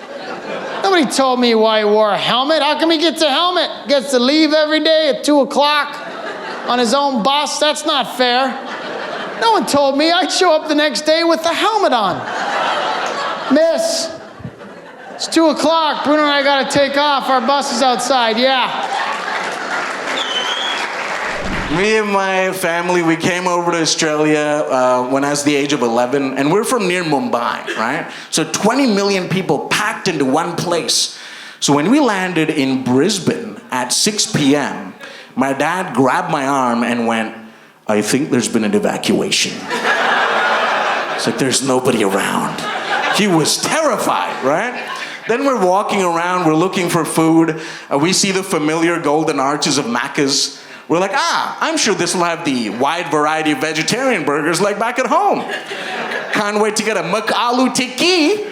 Nobody told me why he wore a helmet. How come he gets a helmet? Gets to leave every day at 2 o'clock on his own bus? That's not fair. No one told me I'd show up the next day with the helmet on. Miss, it's 2 o'clock. Bruno and I gotta take off. Our bus is outside, yeah. Me and my family, we came over to Australia when I was the age of 11, and we're from near Mumbai, right? So 20 million people packed into one place. So when we landed in Brisbane at 6 p.m., my dad grabbed my arm and went, I think there's been an evacuation. It's like, there's nobody around. He was terrified, right? Then we're walking around, we're looking for food. We see the familiar golden arches of Macca's. We're like, I'm sure this will have the wide variety of vegetarian burgers like back at home. Can't wait to get a McAloo tikki.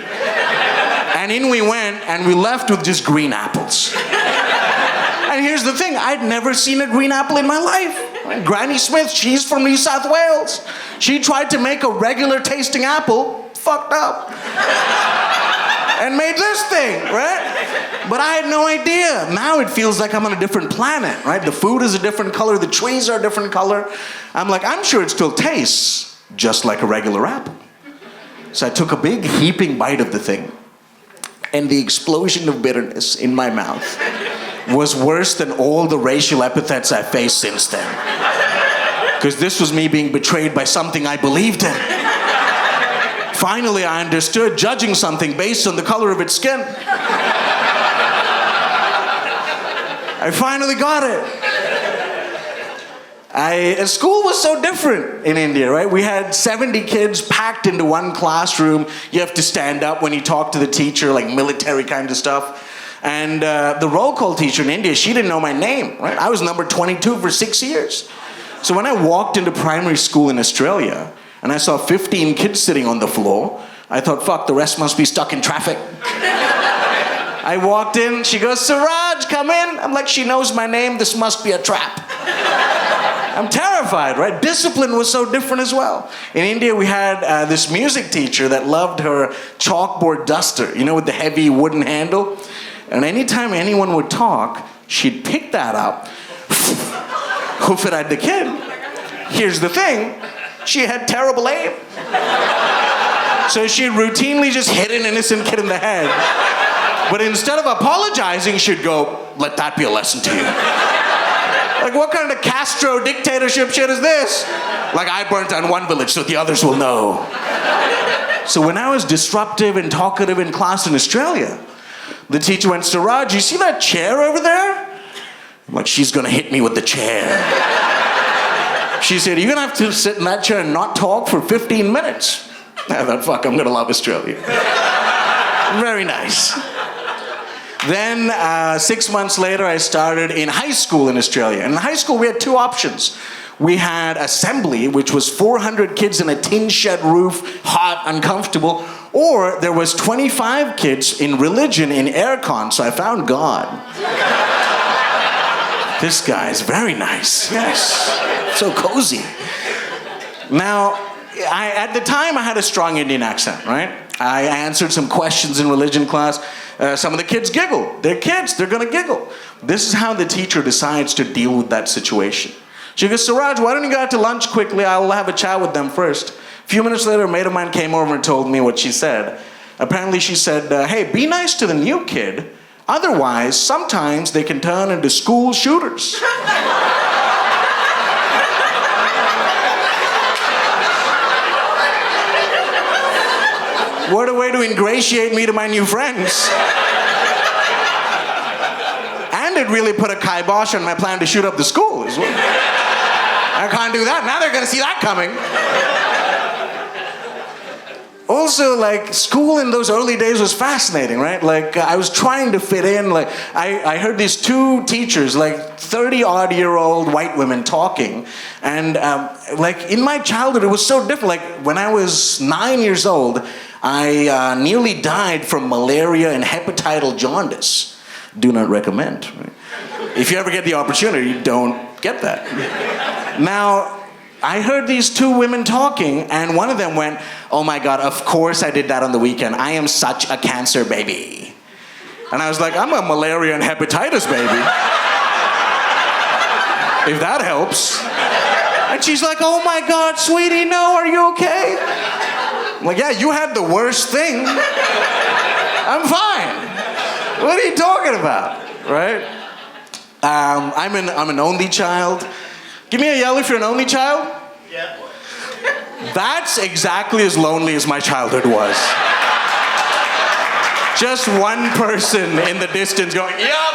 And in we went, and we left with just green apples. And here's the thing, I'd never seen a green apple in my life. Granny Smith, she's from New South Wales. She tried to make a regular tasting apple, fucked up. And made this thing, right? But I had no idea. Now it feels like I'm on a different planet, right? The food is a different color, the trees are a different color. I'm like, I'm sure it still tastes just like a regular apple. So I took a big heaping bite of the thing, and the explosion of bitterness in my mouth was worse than all the racial epithets I've faced since then. Because this was me being betrayed by something I believed in. Finally, I understood judging something based on the color of its skin. I finally got it. School was so different in India, right? We had 70 kids packed into one classroom. You have to stand up when you talk to the teacher, like military kind of stuff. And the roll call teacher in India, she didn't know my name, right? I was number 22 for 6 years. So when I walked into primary school in Australia, and I saw 15 kids sitting on the floor, I thought, fuck, the rest must be stuck in traffic. I walked in, she goes, Suraj, come in. I'm like, she knows my name, this must be a trap. I'm terrified, right? Discipline was so different as well. In India, we had this music teacher that loved her chalkboard duster, you know, with the heavy wooden handle. And anytime anyone would talk, she'd pick that up, hoof it at the kid. Here's the thing, she had terrible aim. So she'd routinely just hit an innocent kid in the head. But instead of apologizing, she'd go, let that be a lesson to you. Like, what kind of Castro dictatorship shit is this? Like, I burnt down one village so the others will know. So when I was disruptive and talkative in class in Australia, the teacher went, Suraj, you see that chair over there? I'm like, she's gonna hit me with the chair. She said, you're gonna have to sit in that chair and not talk for 15 minutes. I thought, fuck, I'm gonna love Australia. Very nice. Then 6 months later, I started in high school in Australia. And in high school, we had two options. We had assembly, which was 400 kids in a tin shed roof, hot, uncomfortable. Or there was 25 kids in religion in aircon, so I found God. This guy is very nice, yes. So cozy. Now, at the time, I had a strong Indian accent, right? I answered some questions in religion class. Some of the kids giggled. They're kids, they're gonna giggle. This is how the teacher decides to deal with that situation. She goes, Suraj, why don't you go out to lunch quickly? I'll have a chat with them first. A few minutes later, a mate of mine came over and told me what she said. Apparently she said, hey, be nice to the new kid. Otherwise, sometimes they can turn into school shooters. What a way to ingratiate me to my new friends. And it really put a kibosh on my plan to shoot up the school as well. I can't do that. Now they're going to see that coming. Also, like, school in those early days was fascinating, right? Like, I was trying to fit in. Like, I heard these two teachers, like 30-odd-year-old white women talking. And, like, in my childhood, it was so different. Like, when I was 9 years old, I nearly died from malaria and hepatitis jaundice. Do not recommend. Right? If you ever get the opportunity, don't get that. Now, I heard these two women talking, and one of them went, oh my God, of course I did that on the weekend. I am such a cancer baby. And I was like, I'm a malaria and hepatitis baby. If that helps. And she's like, oh my God, sweetie, no, are you okay? I'm like, yeah, you had the worst thing. I'm fine. What are you talking about, right? I'm an only child. Give me a yell if you're an only child. Yeah. That's exactly as lonely as my childhood was. Just one person in the distance going, yup.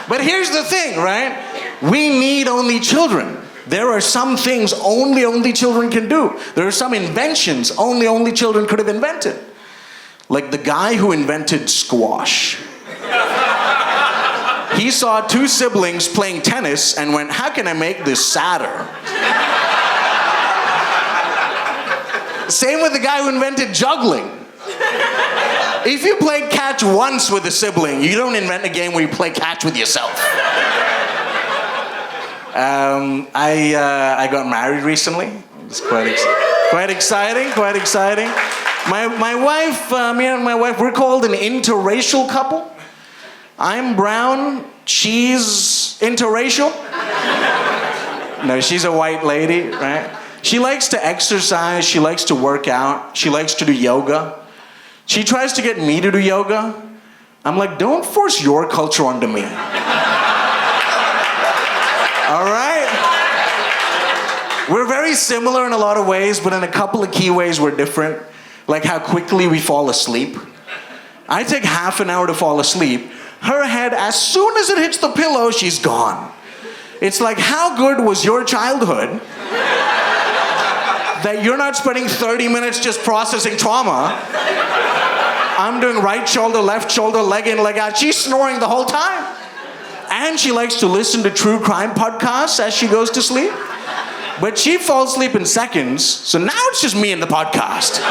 But here's the thing, right? We need only children. There are some things only children can do. There are some inventions only children could have invented. Like the guy who invented squash. He saw two siblings playing tennis and went, how can I make this sadder? Same with the guy who invented juggling. If you play catch once with a sibling, you don't invent a game where you play catch with yourself. I got married recently. It's quite exciting. My wife, me and my wife, we're called an interracial couple. I'm brown, she's interracial. No, she's a white lady, right? She likes to exercise, she likes to work out, she likes to do yoga. She tries to get me to do yoga. I'm like, don't force your culture onto me. All right? We're very similar in a lot of ways, but in a couple of key ways we're different. Like how quickly we fall asleep. I take half an hour to fall asleep. Her head, as soon as it hits the pillow, she's gone. It's like, how good was your childhood that you're not spending 30 minutes just processing trauma? I'm doing right shoulder, left shoulder, leg in, leg out. She's snoring the whole time. And she likes to listen to true crime podcasts as she goes to sleep. But she falls asleep in seconds, so now it's just me and the podcast.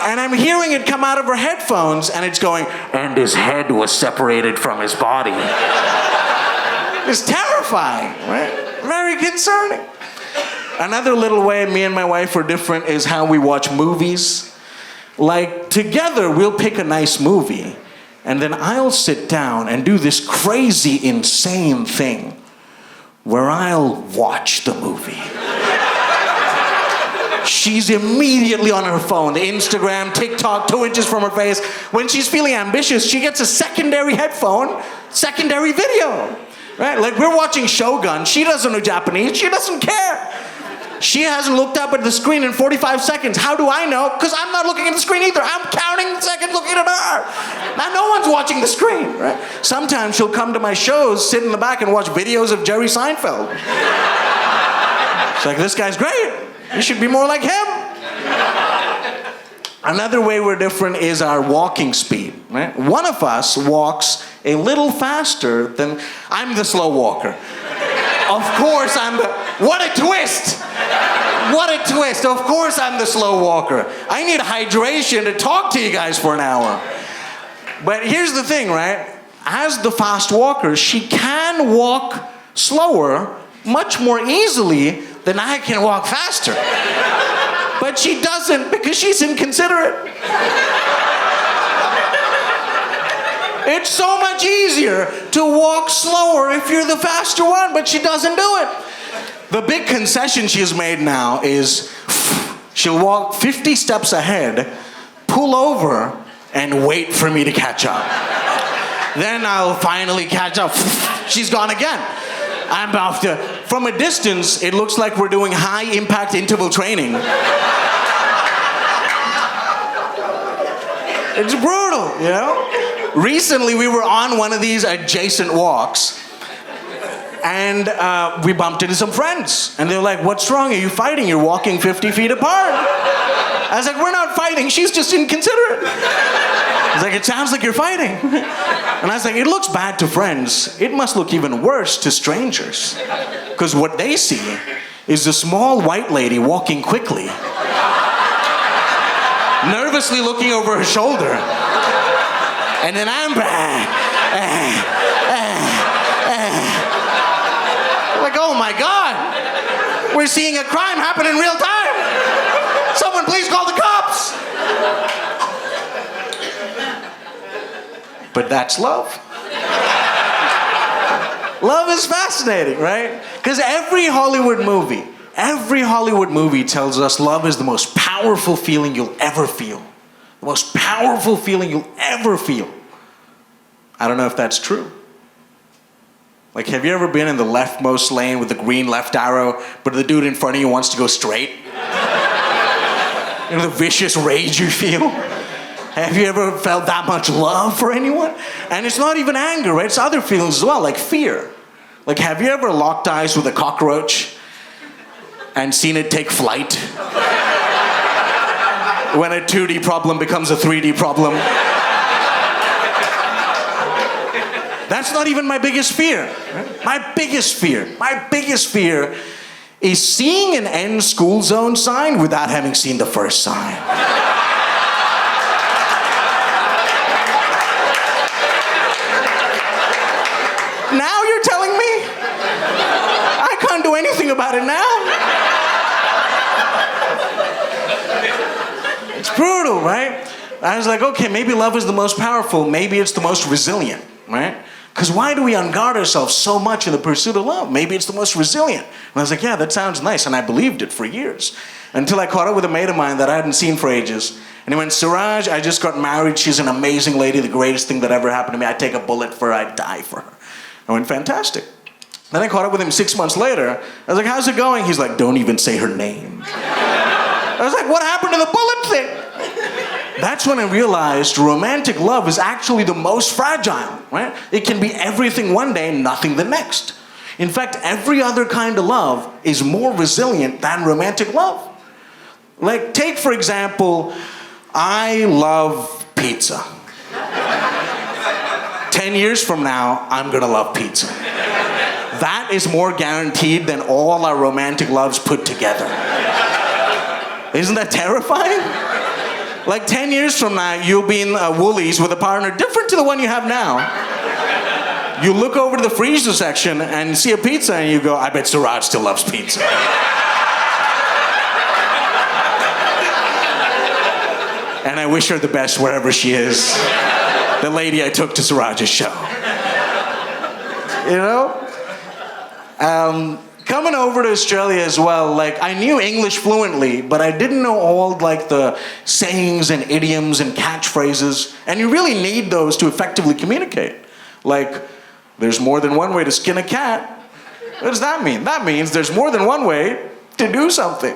And I'm hearing it come out of her headphones, and it's going, and his head was separated from his body. It's terrifying, right? Very concerning. Another little way me and my wife are different is how we watch movies. Like, together we'll pick a nice movie, and then I'll sit down and do this crazy, insane thing where I'll watch the movie. She's immediately on her phone, Instagram, TikTok, 2 inches from her face. When she's feeling ambitious, she gets a secondary headphone, secondary video, right? Like we're watching Shogun, she doesn't know Japanese, she doesn't care. She hasn't looked up at the screen in 45 seconds. How do I know? Because I'm not looking at the screen either. I'm counting seconds looking at her. Now no one's watching the screen, right? Sometimes she'll come to my shows, sit in the back and watch videos of Jerry Seinfeld. It's like, this guy's great. You should be more like him. Another way we're different is our walking speed, right? One of us walks a little faster than, I'm the slow walker. Of course I'm the, what a twist! What a twist, of course I'm the slow walker. I need hydration to talk to you guys for an hour. But here's the thing, right? As the fast walker, she can walk slower much more easily than I can walk faster. But she doesn't because she's inconsiderate. It's so much easier to walk slower if you're the faster one, but she doesn't do it. The big concession she's made now is she'll walk 50 steps ahead, pull over, and wait for me to catch up. Then I'll finally catch up. She's gone again. I'm about to... From a distance, it looks like we're doing high-impact interval training. It's brutal, you know? Recently, we were on one of these adjacent walks, and we bumped into some friends. And they were like, what's wrong? Are you fighting? You're walking 50 feet apart. I was like, we're not fighting. She's just inconsiderate. I was like, it sounds like you're fighting. And I was like, it looks bad to friends. It must look even worse to strangers. Because what they see is a small white lady walking quickly, nervously looking over her shoulder. And then I'm like, oh my God, we're seeing a crime happen in real time. Someone please call the cops. But that's love. Love is fascinating, right? Because every Hollywood movie tells us love is the most powerful feeling you'll ever feel. The most powerful feeling you'll ever feel. I don't know if that's true. Like, have you ever been in the leftmost lane with the green left arrow, but the dude in front of you wants to go straight? You know, the vicious rage you feel? Have you ever felt that much love for anyone? And it's not even anger, right? It's other feelings as well, like fear. Like, have you ever locked eyes with a cockroach and seen it take flight? When a 2D problem becomes a 3D problem. That's not even my biggest fear. My biggest fear is seeing an end school zone sign without having seen the first sign. Now you're telling me? I can't do anything about it now. It's brutal, right? I was like, okay, maybe love is the most powerful. Maybe it's the most resilient, right? Because why do we unguard ourselves so much in the pursuit of love? Maybe it's the most resilient. And I was like, yeah, that sounds nice. And I believed it for years. Until I caught up with a mate of mine that I hadn't seen for ages. And he went, Suraj, I just got married. She's an amazing lady, the greatest thing that ever happened to me. I'd take a bullet for her. I'd die for her. I went, fantastic. Then I caught up with him 6 months later. I was like, how's it going? He's like, don't even say her name. I was like, what happened to the bullet thing? That's when I realized romantic love is actually the most fragile, right? It can be everything one day, nothing the next. In fact, every other kind of love is more resilient than romantic love. Like, take for example, I love pizza. 10 years from now, I'm gonna love pizza. That is more guaranteed than all our romantic loves put together. Isn't that terrifying? Like 10 years from now, you'll be in Woolies with a partner different to the one you have now. You look over to the freezer section and see a pizza and you go, I bet Suraj still loves pizza. And I wish her the best wherever she is. The lady I took to Suraj's show. You know? Coming over to Australia as well, like, I knew English fluently, but I didn't know all, like, the sayings and idioms and catchphrases. And you really need those to effectively communicate. Like, there's more than one way to skin a cat. What does that mean? That means there's more than one way to do something.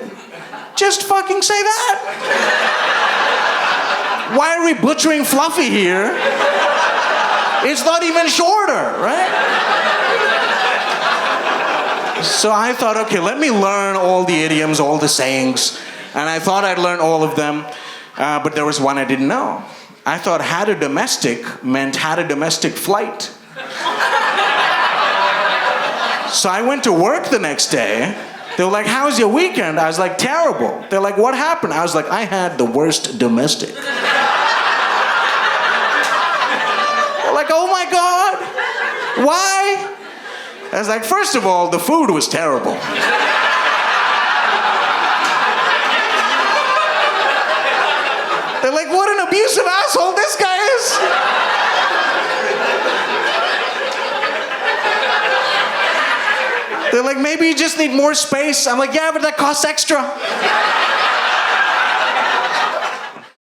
Just fucking say that. Why are we butchering Fluffy here? It's not even shorter, right? So I thought, okay, let me learn all the idioms, all the sayings. And I thought I'd learn all of them, but there was one I didn't know. I thought had a domestic meant had a domestic flight. So I went to work the next day. They were like, how's your weekend? I was like, terrible. They're like, what happened? I was like, I had the worst domestic. They're like, oh my God, why? I was like, first of all, the food was terrible. abusive asshole this guy is. They're like, maybe you just need more space. I'm like, yeah, but that costs extra.